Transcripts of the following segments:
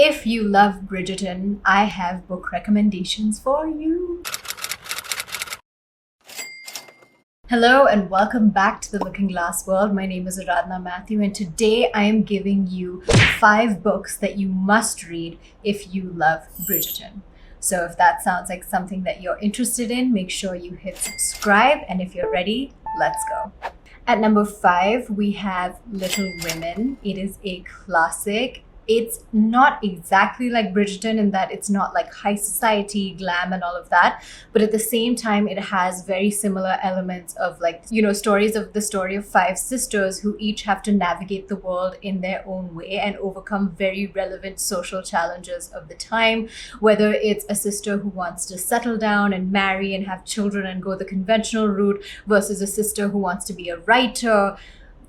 If you love Bridgerton, I have book recommendations for you. Hello and welcome back to the Looking Glass world. My name is Aradhna Matthew and today I am giving you 5 books that you must read if you love Bridgerton. So if that sounds like something that you're interested in, make sure you hit subscribe, and if you're ready, let's go. At number 5, we have Little Women. It is a classic. It's not exactly like Bridgerton in that it's not like high society, glam and all of that. But at the same time, it has very similar elements of stories of the story of 5 sisters who each have to navigate the world in their own way and overcome very relevant social challenges of the time. Whether it's a sister who wants to settle down and marry and have children and go the conventional route versus a sister who wants to be a writer,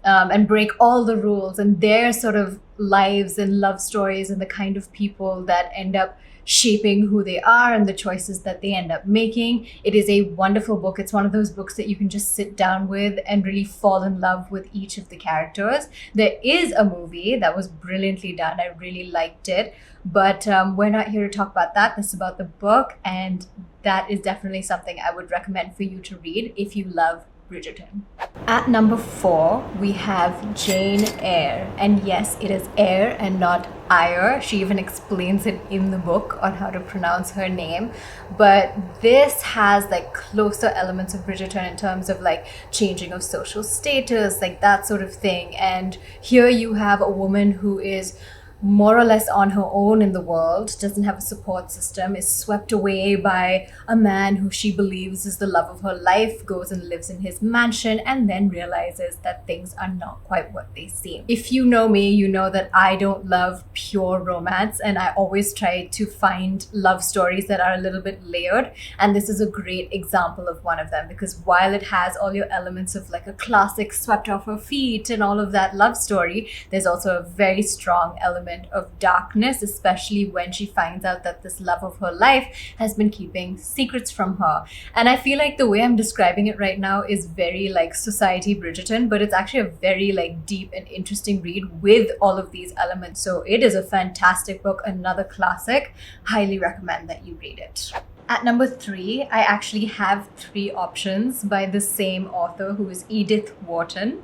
and break all the rules, and their sort of lives and love stories and the kind of people that end up shaping who they are and the choices that they end up making. It is a wonderful book. It's one of those books that you can just sit down with and really fall in love with each of the characters. There is a movie that was brilliantly done. I really liked it, but we're not here to talk about that. This is about the book, and that is definitely something I would recommend for you to read if you love Bridgerton. At number 4, we have Jane Eyre. And yes, it is Eyre and not Eyre. She even explains it in the book on how to pronounce her name. But this has like closer elements of Bridgerton in terms of like changing of social status, like that sort of thing. And here you have a woman who is more or less on her own in the world, doesn't have a support system, is swept away by a man who she believes is the love of her life, goes and lives in his mansion, and then realizes that things are not quite what they seem. If you know me, you know that I don't love pure romance, and I always try to find love stories that are a little bit layered, and this is a great example of one of them, because while it has all your elements of like a classic swept off her feet and all of that love story, there's also a very strong element of darkness, especially when she finds out that this love of her life has been keeping secrets from her. And I feel like the way I'm describing it right now is very like society Bridgerton, but it's actually a very like deep and interesting read with all of these elements. So it is a fantastic book, another classic. Highly recommend that you read it. At number 3, I actually have 3 options by the same author, who is Edith Wharton.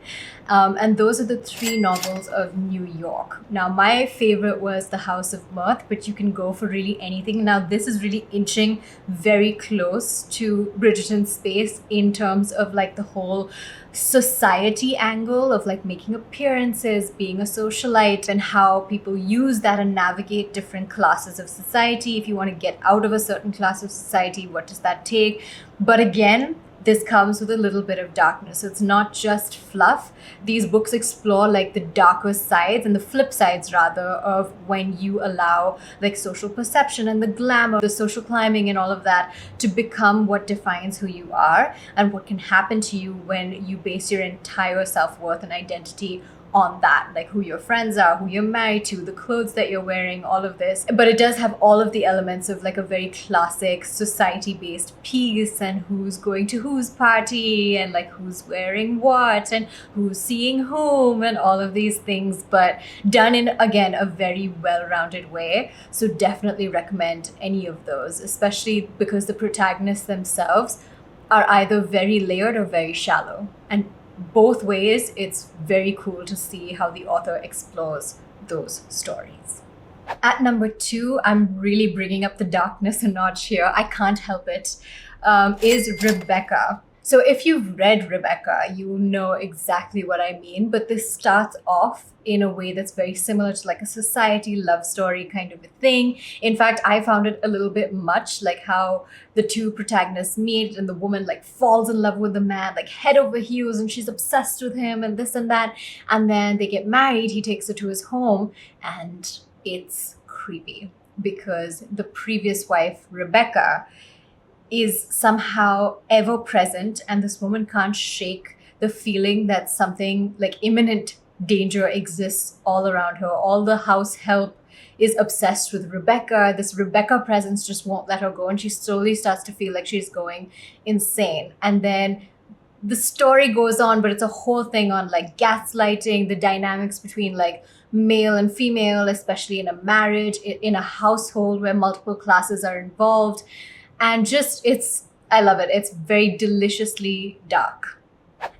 And those are the 3 novels of New York. Now, my favorite was The House of Mirth, but you can go for really anything. Now, this is really inching very close to Bridgerton's space in terms of like the whole society angle of like making appearances, being a socialite, and how people use that and navigate different classes of society. If you want to get out of a certain class of society, what does that take? But again, this comes with a little bit of darkness. So it's not just fluff. These books explore like the darker sides and the flip sides rather of when you allow like social perception and the glamour, the social climbing and all of that to become what defines who you are, and what can happen to you when you base your entire self-worth and identity on that, like who your friends are, who you're married to, the clothes that you're wearing, all of this. But it does have all of the elements of like a very classic society-based piece, and who's going to whose party, and like who's wearing what, and who's seeing whom, and all of these things, but done in, again, a very well-rounded way. So definitely recommend any of those, especially because the protagonists themselves are either very layered or very shallow. And both ways, it's very cool to see how the author explores those stories. At number 2, I'm really bringing up the darkness a notch here. I can't help it. Is Rebecca. So if you've read Rebecca, you know exactly what I mean, but this starts off in a way that's very similar to like a society love story kind of a thing. In fact, I found it a little bit much like how the 2 protagonists meet and the woman like falls in love with the man, like head over heels, and she's obsessed with him and this and that. And then they get married, he takes her to his home, and it's creepy because the previous wife, Rebecca, is somehow ever present, and this woman can't shake the feeling that something like imminent danger exists all around her. All the house help is obsessed with Rebecca. This Rebecca presence just won't let her go, and she slowly starts to feel like she's going insane. And then the story goes on, but it's a whole thing on like gaslighting, the dynamics between like male and female, especially in a marriage, in a household where multiple classes are involved. And just, I love it. It's very deliciously dark.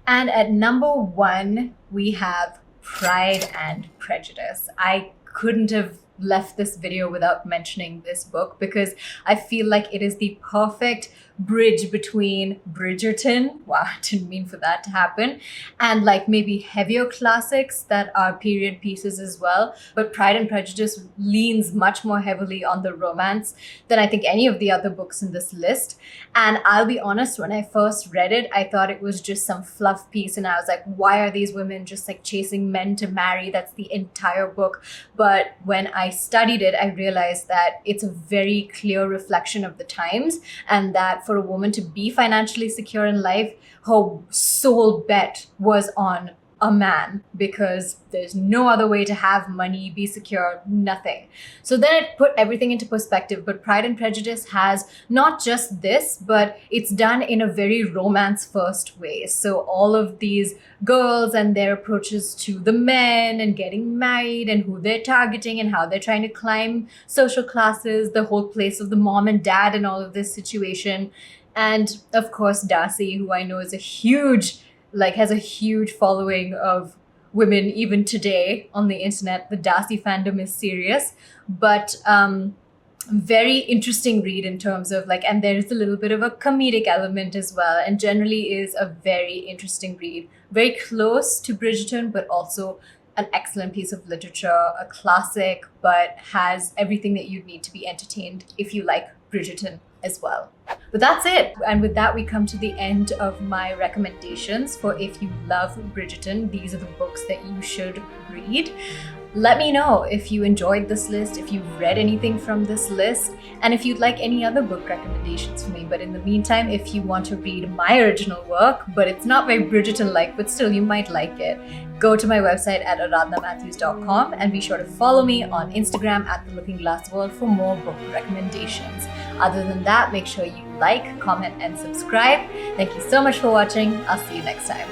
And at number 1, we have Pride and Prejudice. I couldn't have left this video without mentioning this book because I feel like it is the perfect bridge between Bridgerton, wow, I didn't mean for that to happen, and like maybe heavier classics that are period pieces as well. But Pride and Prejudice leans much more heavily on the romance than I think any of the other books in this list. And I'll be honest, when I first read it, I thought it was just some fluff piece, and I was like, why are these women just like chasing men to marry? That's the entire book. But when I studied it, I realized that it's a very clear reflection of the times, and that for a woman to be financially secure in life, her sole bet was on a man, because there's no other way to have money, be secure, nothing. So then it put everything into perspective. But Pride and Prejudice has not just this, but it's done in a very romance first way. So all of these girls and their approaches to the men and getting married and who they're targeting and how they're trying to climb social classes, the whole place of the mom and dad and all of this situation. And of course, Darcy, who I know is has a huge following of women even today on the internet. The Darcy fandom is serious, but very interesting read in terms of like, and there is a little bit of a comedic element as well, and generally is a very interesting read. Very close to Bridgerton, but also an excellent piece of literature, a classic, but has everything that you'd need to be entertained if you like Bridgerton as well. But that's it. And with that, we come to the end of my recommendations for if you love Bridgerton. These are the books that you should read. Let me know if you enjoyed this list, if you've read anything from this list, and if you'd like any other book recommendations for me. But in the meantime, if you want to read my original work, but it's not very Bridgerton-like, but still you might like it, go to my website at aradhnamatthews.com and be sure to follow me on Instagram at The Looking Glass World for more book recommendations. Other than that, make sure you like, comment, and subscribe. Thank you so much for watching. I'll see you next time.